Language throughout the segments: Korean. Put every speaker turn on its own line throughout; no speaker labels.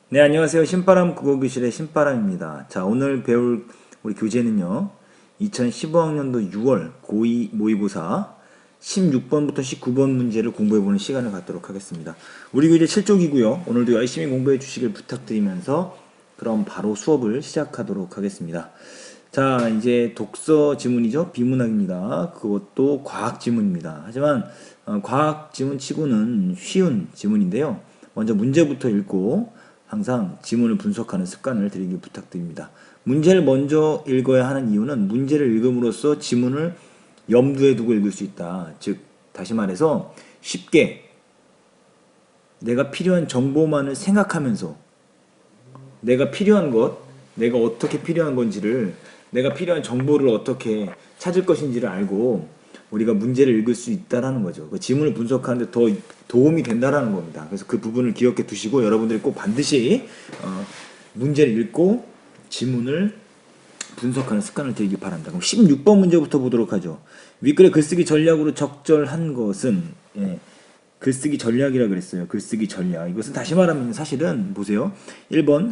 네, 안녕하세요. 신바람 국어교실의 신바람입니다. 자, 오늘 배울 우리 교재는요. 2015학년도 6월 고2 모의고사 16번부터 19번 문제를 공부해보는 시간을 갖도록 하겠습니다. 우리 교재 7쪽이고요. 오늘도 열심히 공부해 주시길 부탁드리면서 그럼 바로 수업을 시작하도록 하겠습니다. 자, 이제 독서 지문이죠. 비문학입니다. 그것도 과학 지문입니다. 하지만 과학 지문 치고는 쉬운 지문인데요. 먼저 문제부터 읽고 항상 지문을 분석하는 습관을 들이길 부탁드립니다. 문제를 먼저 읽어야 하는 이유는 문제를 읽음으로써 지문을 염두에 두고 읽을 수 있다. 즉, 다시 말해서 쉽게 내가 필요한 정보만을 생각하면서 내가 필요한 것, 내가 어떻게 필요한 건지를, 내가 필요한 정보를 어떻게 찾을 것인지를 알고 우리가 문제를 읽을 수 있다라는 거죠. 그 지문을 분석하는데 더 도움이 된다라는 겁니다. 그래서 그 부분을 기억해 두시고 여러분들이 꼭 반드시 문제를 읽고 지문을 분석하는 습관을 들이기 바랍니다. 그럼 16번 문제부터 보도록 하죠. 윗글의 글쓰기 전략으로 적절한 것은 글쓰기 전략이라 그랬어요. 글쓰기 전략. 이것은 다시 말하면 사실은 보세요. 1번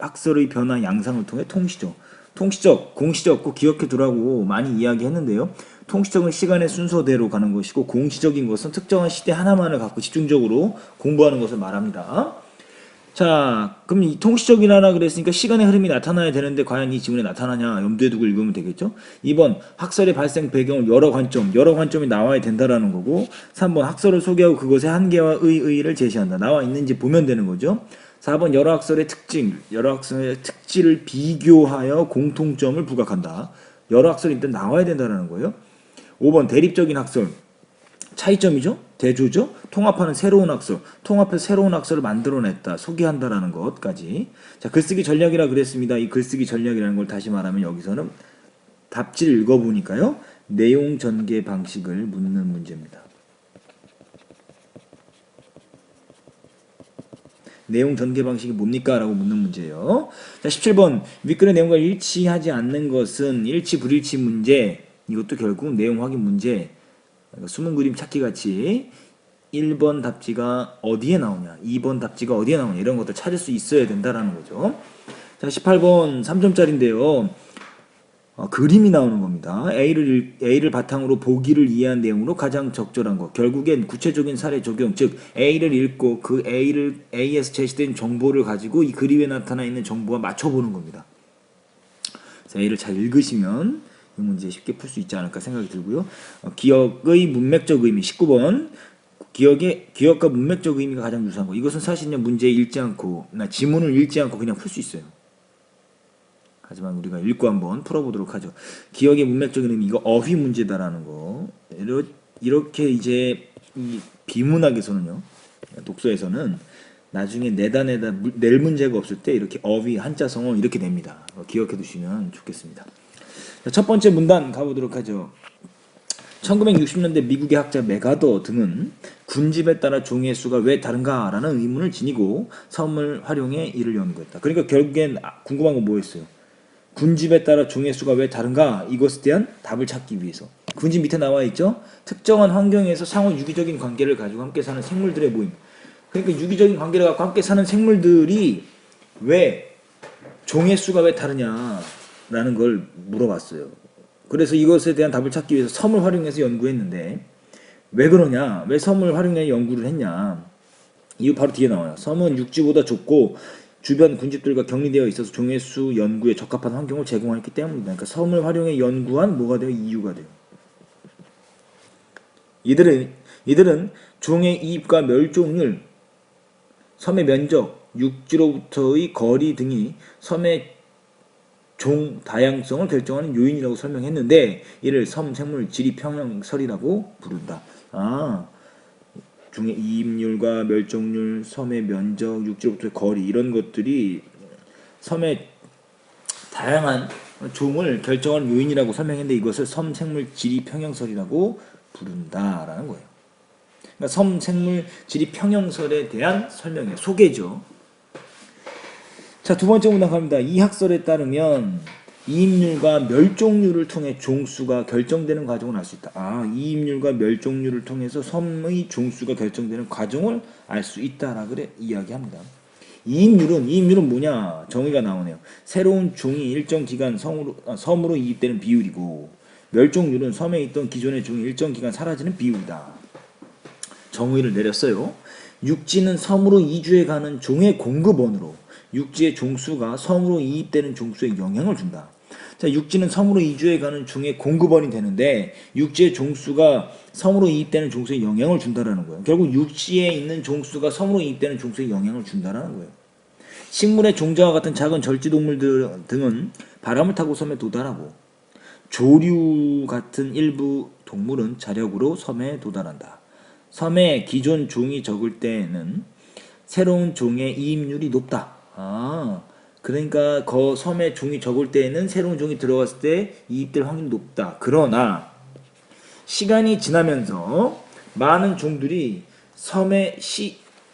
학설의 변화 양상을 통해 통시죠. 통시적, 공시적 꼭 기억해 두라고 많이 이야기했는데요. 통시적은 시간의 순서대로 가는 것이고 공시적인 것은 특정한 시대 하나만을 갖고 집중적으로 공부하는 것을 말합니다. 자, 그럼 이 통시적이라나 그랬으니까 시간의 흐름이 나타나야 되는데 과연 이 지문에 나타나냐 염두에 두고 읽으면 되겠죠. 2번 학설의 발생 배경을 여러 관점이 나와야 된다라는 거고 3번 학설을 소개하고 그것의 한계와 의의를 제시한다. 나와 있는지 보면 되는 거죠. 4번 여러 학설의 특질을 비교하여 공통점을 부각한다. 여러 학설이 일단 나와야 된다는 거예요. 5번 대립적인 학설, 차이점이죠. 대조죠. 통합하는 새로운 학설, 통합해서 새로운 학설을 만들어냈다. 소개한다라는 것까지. 자, 글쓰기 전략이라 그랬습니다. 이 글쓰기 전략이라는 걸 다시 말하면 여기서는 답지를 읽어보니까요. 내용 전개 방식을 묻는 문제입니다. 내용 전개 방식이 뭡니까? 라고 묻는 문제예요. 자, 17번 윗글의 내용과 일치하지 않는 것은 일치 불일치 문제. 이것도 결국 내용 확인 문제. 숨은 그림 찾기 같이 1번 답지가 어디에 나오냐, 2번 답지가 어디에 나오냐 이런 것들 찾을 수 있어야 된다라는 거죠. 자, 18번 3점짜리인데요. 그림이 나오는 겁니다. A를 바탕으로 보기를 이해한 내용으로 가장 적절한 것. 결국엔 구체적인 사례 적용, 즉 A를 읽고 그 A에서 제시된 정보를 가지고 이 그림에 나타나 있는 정보와 맞춰보는 겁니다. 자, A를 잘 읽으시면 이 문제 쉽게 풀 수 있지 않을까 생각이 들고요. 기억의 문맥적 의미 19번. 기억과 문맥적 의미가 가장 유사한 거. 이것은 사실은 문제 읽지 않고, 지문을 읽지 않고 그냥 풀 수 있어요. 하지만 우리가 읽고 한번 풀어보도록 하죠. 기억의 문맥적인 의미, 이거 어휘 문제다라는 거. 이렇게 이제 이 비문학에서는요, 독서에서는 나중에 낼 문제가 없을 때 이렇게 어휘 한자성어 이렇게 냅니다. 기억해 두시면 좋겠습니다. 자, 첫 번째 문단 가보도록 하죠. 1960년대 미국의 학자 메가더 등은 군집에 따라 종이의 수가 왜 다른가라는 의문을 지니고 섬을 활용해 이를 연구했다. 그러니까 결국엔 궁금한 건 뭐였어요? 군집에 따라 종이의 수가 왜 다른가? 이것에 대한 답을 찾기 위해서. 군집 밑에 나와 있죠? 특정한 환경에서 상호 유기적인 관계를 가지고 함께 사는 생물들의 모임. 그러니까 유기적인 관계를 갖고 함께 사는 생물들이 왜 종의 수가 왜 다르냐라는 걸 물어봤어요. 그래서 이것에 대한 답을 찾기 위해서 섬을 활용해서 연구했는데 왜 그러냐? 왜 섬을 활용해 연구를 했냐? 이유 바로 뒤에 나와요. 섬은 육지보다 좁고 주변 군집들과 격리되어 있어서 종의 수 연구에 적합한 환경을 제공했기 때문이다. 그러니까 섬을 활용해 연구한 뭐가 돼요? 이유가 돼요. 이들은 종의 이입과 멸종률, 섬의 면적, 육지로부터의 거리 등이 섬의 종 다양성을 결정하는 요인이라고 설명했는데 이를 섬 생물 지리 평형설이라고 부른다. 중의 이입률과 멸종률, 섬의 면적, 육지로부터의 거리 이런 것들이 섬의 다양한 종을 결정하는 요인이라고 설명했는데 이것을 섬 생물 지리 평형설이라고 부른다라는 거예요. 그러니까 섬 생물 지리 평형설에 대한 설명이에요. 소개죠. 자, 두 번째 문단 갑니다. 이 학설에 따르면 이입률과 멸종률을 통해 종수가 결정되는 과정을 알 수 있다. 이입률과 멸종률을 통해서 섬의 종수가 결정되는 과정을 알 수 있다라 그래 이야기합니다. 이입률은 뭐냐? 정의가 나오네요. 새로운 종이 일정 기간 섬으로 이입되는 비율이고, 멸종률은 섬에 있던 기존의 종이 일정 기간 사라지는 비율이다. 정의를 내렸어요. 육지는 섬으로 이주해가는 종의 공급원으로 육지의 종수가 섬으로 이입되는 종수에 영향을 준다. 자, 육지는 섬으로 이주해가는 종의 공급원이 되는데 육지의 종수가 섬으로 이입되는 종수에 영향을 준다라는 거예요. 결국 육지에 있는 종수가 섬으로 이입되는 종수에 영향을 준다라는 거예요. 식물의 종자와 같은 작은 절지동물들 등은 바람을 타고 섬에 도달하고 조류 같은 일부 동물은 자력으로 섬에 도달한다. 섬에 기존 종이 적을 때는 새로운 종의 이입률이 높다. 그러니까 섬에 종이 적을 때에는 새로운 종이 들어갔을 때 이입될 확률이 높다. 그러나 시간이 지나면서 많은 종들이 섬에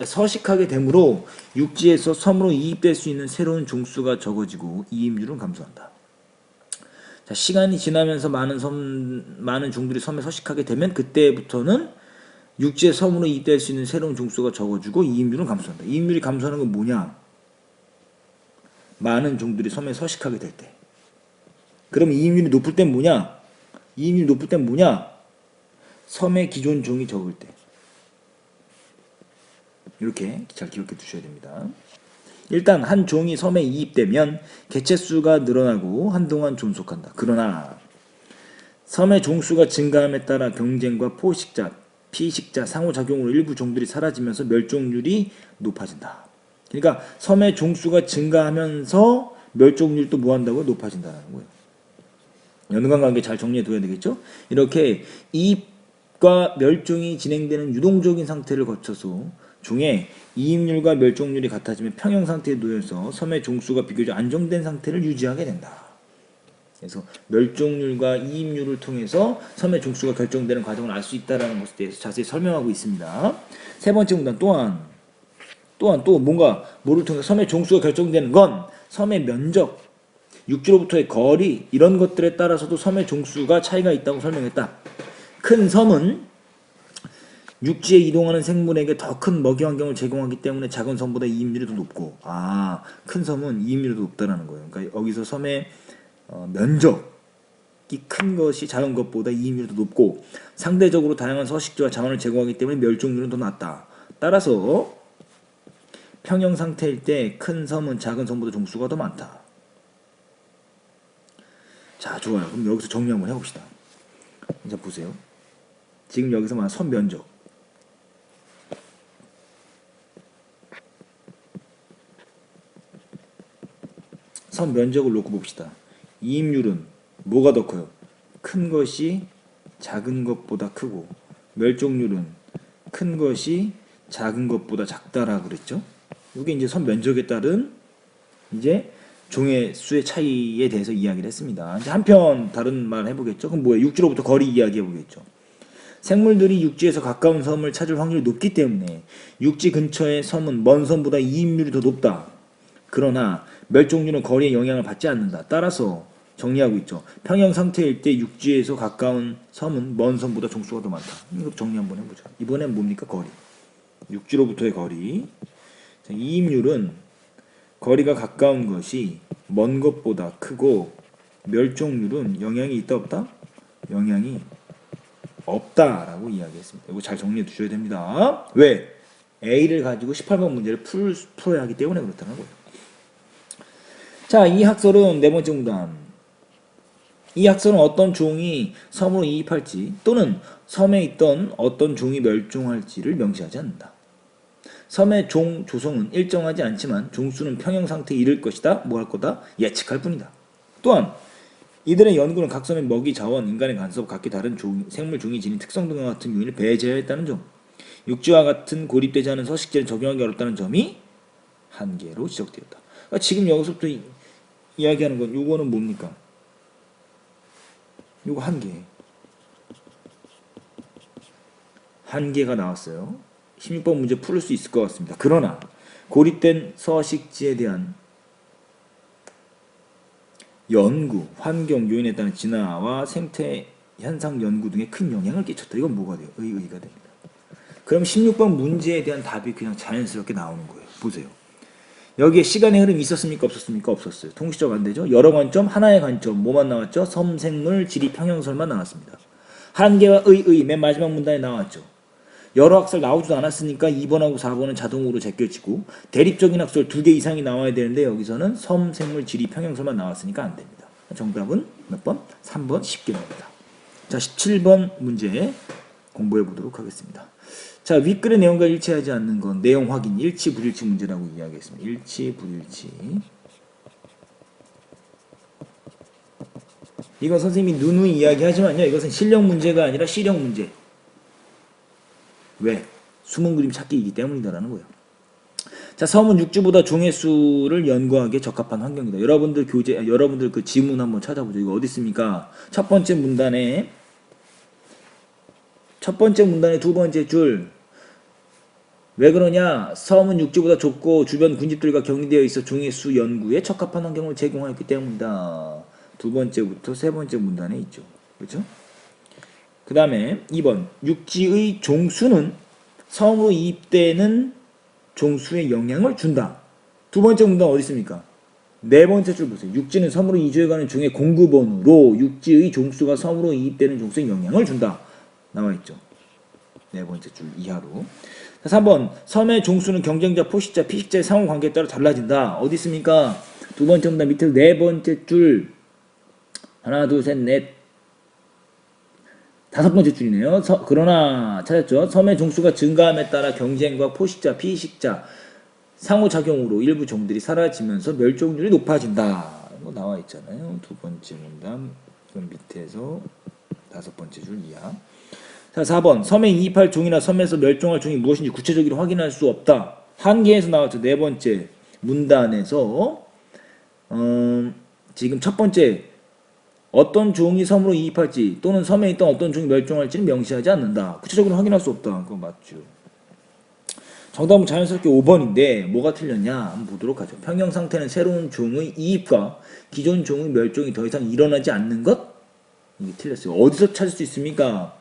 서식하게 되므로 육지에서 섬으로 이입될 수 있는 새로운 종수가 적어지고 이입률은 감소한다. 자, 시간이 지나면서 많은 종들이 섬에 서식하게 되면 그때부터는 육지에 섬으로 이입될 수 있는 새로운 종수가 적어지고 이입률은 감소한다. 이입률이 감소하는 건 뭐냐? 많은 종들이 섬에 서식하게 될 때. 그럼 이입률이 높을 땐 뭐냐? 이입률이 높을 땐 뭐냐? 섬에 기존 종이 적을 때. 이렇게 잘 기억해 두셔야 됩니다. 일단 한 종이 섬에 이입되면 개체수가 늘어나고 한동안 존속한다. 그러나 섬의 종수가 증가함에 따라 경쟁과 피식자, 상호작용으로 일부 종들이 사라지면서 멸종률이 높아진다. 그러니까 섬의 종수가 증가하면서 멸종률도 뭐한다고요? 높아진다는 거예요. 연관관계 잘 정리해 둬야 되겠죠? 이렇게 이입과 멸종이 진행되는 유동적인 상태를 거쳐서 종의 이입률과 멸종률이 같아지면 평형 상태에 놓여서 섬의 종수가 비교적 안정된 상태를 유지하게 된다. 그래서 멸종률과 이입률을 통해서 섬의 종수가 결정되는 과정을 알 수 있다는 것에 대해서 자세히 설명하고 있습니다. 세 번째 문단 또한 또 뭐를 통해서 섬의 종수가 결정되는 건 섬의 면적, 육지로부터의 거리 이런 것들에 따라서도 섬의 종수가 차이가 있다고 설명했다. 큰 섬은 육지에 이동하는 생물에게 더 큰 먹이 환경을 제공하기 때문에 작은 섬보다 이입률이 더 높고, 큰 섬은 이입률이 더 높다는 거예요. 그러니까 여기서 섬의 면적이 큰 것이 작은 것보다 이익률이 더 높고 상대적으로 다양한 서식지와 자원을 제공하기 때문에 멸종률은 더 낮다. 따라서 평형 상태일 때 큰 섬은 작은 섬보다 종수가 더 많다. 자, 좋아요. 그럼 여기서 정리 한번 해봅시다. 자, 보세요. 지금 여기서 말한 섬 면적. 섬 면적을 놓고 봅시다. 이입률은 뭐가 더 커요? 큰 것이 작은 것보다 크고 멸종률은 큰 것이 작은 것보다 작다라 그랬죠? 이게 이제 섬 면적에 따른 이제 종의 수의 차이에 대해서 이야기를 했습니다. 이제 한편 다른 말 해보겠죠? 그럼 뭐예요? 육지로부터 거리 이야기 해보겠죠? 생물들이 육지에서 가까운 섬을 찾을 확률이 높기 때문에 육지 근처의 섬은 먼 섬보다 이입률이 더 높다. 그러나 멸종률은 거리에 영향을 받지 않는다. 따라서 정리하고 있죠. 평형 상태일 때 육지에서 가까운 섬은 먼 섬보다 종수가 더 많다. 이거 정리 한번 해보죠. 이번엔 뭡니까? 거리. 육지로부터의 거리. 자, 이입률은 거리가 가까운 것이 먼 것보다 크고 멸종률은 영향이 있다 없다? 영향이 없다라고 이야기했습니다. 이거 잘 정리해 두셔야 됩니다. 왜? A를 가지고 18번 문제를 풀어야 하기 때문에 그렇다는 거예요. 자, 이 학설은 네 번째 문단. 이 학설은 어떤 종이 섬으로 이입할지 또는 섬에 있던 어떤 종이 멸종할지를 명시하지 않는다. 섬의 종 조성은 일정하지 않지만 종수는 평형 상태에 이를 것이다. 뭐 할 거다? 예측할 뿐이다. 또한 이들의 연구는 각 섬의 먹이, 자원, 인간의 간섭, 각기 다른 생물 종이 지닌 특성 등과 같은 요인을 배제하였다는 점, 육지와 같은 고립되지 않은 서식지를 적용하기 어렵다는 점이 한계로 지적되었다. 그러니까 지금 여기서부터 이야기하는 건 요거는 뭡니까? 요거 한계가 나왔어요. 16번 문제 풀을 수 있을 것 같습니다. 그러나 고립된 서식지에 대한 연구, 환경 요인에 따른 진화와 생태 현상 연구 등에 큰 영향을 끼쳤다. 이건 뭐가 돼요? 의의가 됩니다. 그럼 16번 문제에 대한 답이 그냥 자연스럽게 나오는 거예요. 보세요. 여기에 시간의 흐름이 있었습니까? 없었습니까? 없었어요. 통시적 안 되죠. 여러 관점, 하나의 관점, 뭐만 나왔죠? 섬생물, 지리, 평형설만 나왔습니다. 한계와 의, 맨 마지막 문단에 나왔죠. 여러 학설 나오지도 않았으니까 2번하고 4번은 자동으로 제껴지고 대립적인 학설 2개 이상이 나와야 되는데 여기서는 섬생물, 지리, 평형설만 나왔으니까 안 됩니다. 정답은 몇 번? 3번 쉽게 나옵니다. 자, 17번 문제 공부해 보도록 하겠습니다. 자, 윗글의 내용과 일치하지 않는 건 내용 확인, 일치, 불일치 문제라고 이야기했습니다. 일치, 불일치. 이건 선생님이 누누이 이야기하지만요. 이것은 실력 문제가 아니라 시력 문제. 왜? 숨은 그림 찾기이기 때문이다라는 거예요. 자, 서문 6주보다 종의 수를 연구하기에 적합한 환경이다. 여러분들 그 지문 한번 찾아보죠. 이거 어디 있습니까? 첫 번째 문단에 두 번째 줄. 왜 그러냐? 섬은 육지보다 좁고 주변 군집들과 격리되어 있어 종의 수 연구에 적합한 환경을 제공하였기 때문이다. 두 번째부터 세 번째 문단에 있죠. 그렇죠? 그 다음에 2번 육지의 종수는 섬으로 이입되는 종수에 영향을 준다. 두 번째 문단 어디 있습니까? 네 번째 줄 보세요. 육지는 섬으로 이주해가는 종의 공급원으로 육지의 종수가 섬으로 이입되는 종수에 영향을 준다. 나와있죠. 네 번째 줄 이하로. 3번 섬의 종수는 경쟁자, 포식자, 피식자의 상호관계에 따라 달라진다. 어디 있습니까? 두 번째 문단 밑에 네 번째 줄 하나 둘 셋 넷 다섯 번째 줄이네요. 그러나 찾았죠? 섬의 종수가 증가함에 따라 경쟁과 포식자, 피식자 상호작용으로 일부 종들이 사라지면서 멸종률이 높아진다. 이거 나와 있잖아요. 두 번째 문단 그 밑에서 다섯 번째 줄 이하. 자, 4번 섬에 이입할 종이나 섬에서 멸종할 종이 무엇인지 구체적으로 확인할 수 없다. 한계에서 나왔죠. 네 번째 문단에서 지금 첫 번째 어떤 종이 섬으로 이입할지 또는 섬에 있던 어떤 종이 멸종할지는 명시하지 않는다. 구체적으로 확인할 수 없다. 그거 맞죠. 정답은 자연스럽게 5번인데 뭐가 틀렸냐 한번 보도록 하죠. 평형 상태는 새로운 종의 이입과 기존 종의 멸종이 더 이상 일어나지 않는 것? 이게 틀렸어요. 어디서 찾을 수 있습니까?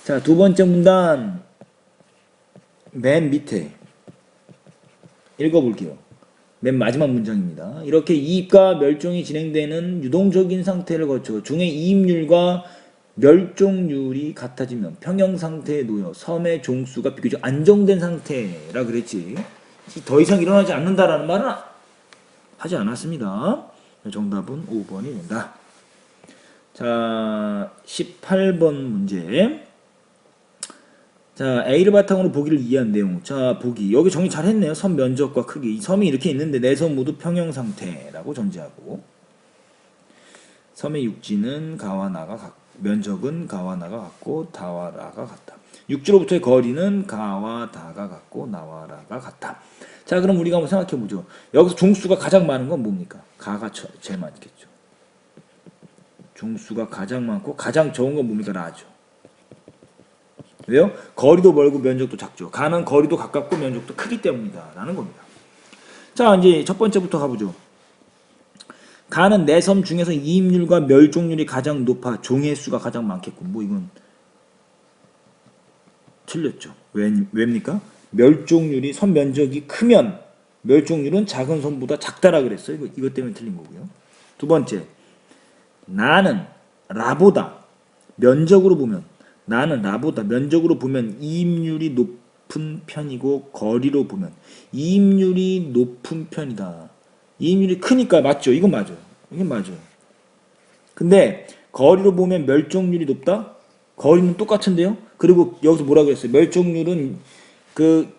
자, 두 번째 문단 맨 밑에 읽어볼게요. 맨 마지막 문장입니다. 이렇게 이입과 멸종이 진행되는 유동적인 상태를 거쳐 종의 이입률과 멸종률이 같아지면 평형 상태에 놓여 섬의 종수가 비교적 안정된 상태라 그랬지. 더 이상 일어나지 않는다라는 말은 하지 않았습니다. 정답은 5번이 된다. 자, 18번 문제. 자, A를 바탕으로 보기를 이해한 내용. 자, 보기. 여기 정리 잘 했네요. 섬 면적과 크기. 섬이 이렇게 있는데 네 섬 모두 평형 상태라고 전제하고 섬의 육지는 가와 나가 면적은 가와 나가 같고 다와 라가 같다. 육지로부터의 거리는 가와 다가 같고 나와 라가 같다. 자, 그럼 우리가 한번 생각해 보죠. 여기서 종수가 가장 많은 건 뭡니까? 가가 제일 많겠죠. 종수가 가장 많고 가장 적은 건 뭡니까? 라죠. 왜요? 거리도 멀고 면적도 작죠. 가는 거리도 가깝고 면적도 크기 때문이다 라는 겁니다. 자, 이제 첫 번째부터 가보죠. 가는 네 섬 중에서 이입률과 멸종률이 가장 높아 종의 수가 가장 많겠군. 뭐 이건 틀렸죠. 왜입니까? 멸종률이 섬 면적이 크면 멸종률은 작은 섬보다 작다라 그랬어요. 이것 때문에 틀린 거고요. 두 번째, 나는 라보다 면적으로 보면 이입률이 높은 편이고 거리로 보면 이입률이 높은 편이다. 이입률이 크니까 맞죠. 이건 맞아요. 이건 맞아요. 근데 거리로 보면 멸종률이 높다? 거리는 똑같은데요? 그리고 여기서 뭐라고 했어요? 멸종률은 그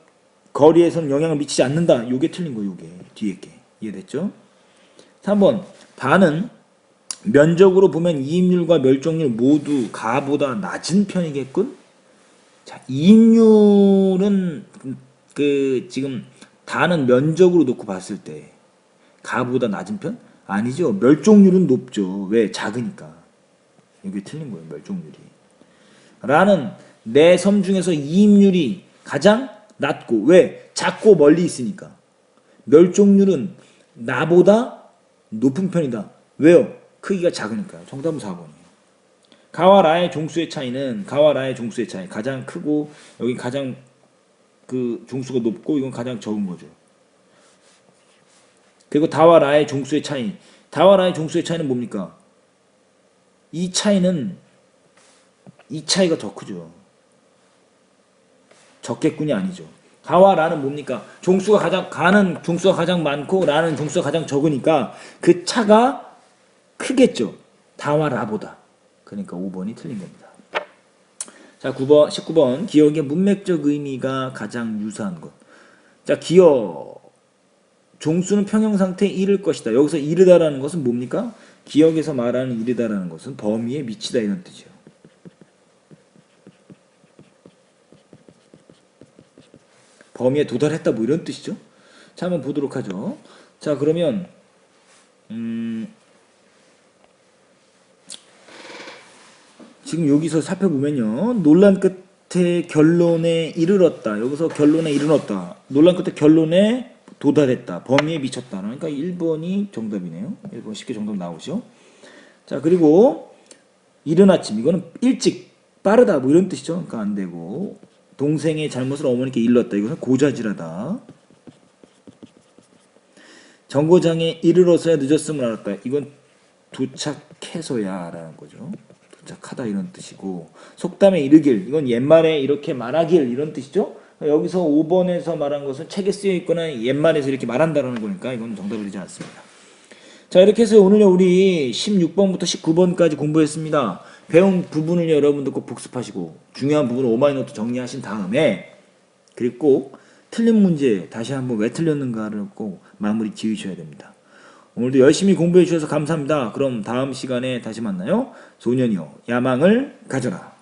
거리에서는 영향을 미치지 않는다. 요게 틀린 거예요. 요게 뒤에 게. 이해됐죠? 3번 반은 면적으로 보면 이입률과 멸종률 모두 가보다 낮은 편이겠군? 자, 이입률은 지금 다는 면적으로 놓고 봤을 때 가보다 낮은 편? 아니죠. 멸종률은 높죠. 왜? 작으니까. 이게 틀린 거예요. 멸종률이. 라는 내 섬 중에서 이입률이 가장 낮고 왜? 작고 멀리 있으니까. 멸종률은 나보다 높은 편이다. 왜요? 크기가 작으니까. 정답은 4번이에요. 가와 라의 종수의 차이는 가장 크고 여기 가장 그 종수가 높고 이건 가장 적은 거죠. 그리고 다와 라의 종수의 차이. 다와 라의 종수의 차이는 뭡니까? 이 차이는 이 차이가 더 크죠. 적겠군이 아니죠. 가와 라는 뭡니까? 종수가 가장 가는 종수가 가장 많고 라는 종수가 가장 적으니까 그 차가 크겠죠. 다와 라보다. 그러니까 5번이 틀린 겁니다. 자, 9번, 19번. 기억의 문맥적 의미가 가장 유사한 것. 자, 기억. 종수는 평형 상태에 이를 것이다. 여기서 이르다라는 것은 뭡니까? 기억에서 말하는 이르다라는 것은 범위에 미치다 이런 뜻이에요. 범위에 도달했다 뭐 이런 뜻이죠. 자, 한번 보도록 하죠. 자, 그러면 지금 여기서 살펴보면요. 논란 끝에 결론에 이르렀다. 여기서 결론에 이르렀다. 논란 끝에 결론에 도달했다. 범위에 미쳤다. 그러니까 1번이 정답이네요. 1번 쉽게 정답 나오죠. 자, 그리고 이른 아침. 이거는 일찍 빠르다 뭐 이런 뜻이죠. 그러니까 안 되고 동생의 잘못을 어머니께 일렀다. 이것은 고자질하다. 정거장에 이르러서야 늦었음을 알았다. 이건 도착해서야 라는 거죠. 도착하다 이런 뜻이고 속담에 이르길 이건 옛말에 이렇게 말하길 이런 뜻이죠. 여기서 5번에서 말한 것은 책에 쓰여 있거나 옛말에서 이렇게 말한다라는 거니까 이건 정답이 되지 않습니다. 자, 이렇게 해서 오늘요 우리 16번부터 19번까지 공부했습니다. 배운 부분을 여러분들 꼭 복습하시고 중요한 부분을 오마이노트 정리하신 다음에 그리고 꼭 틀린 문제 다시 한번 왜 틀렸는가를 꼭 마무리 지으셔야 됩니다. 오늘도 열심히 공부해 주셔서 감사합니다. 그럼 다음 시간에 다시 만나요. 소년이여 야망을 가져라.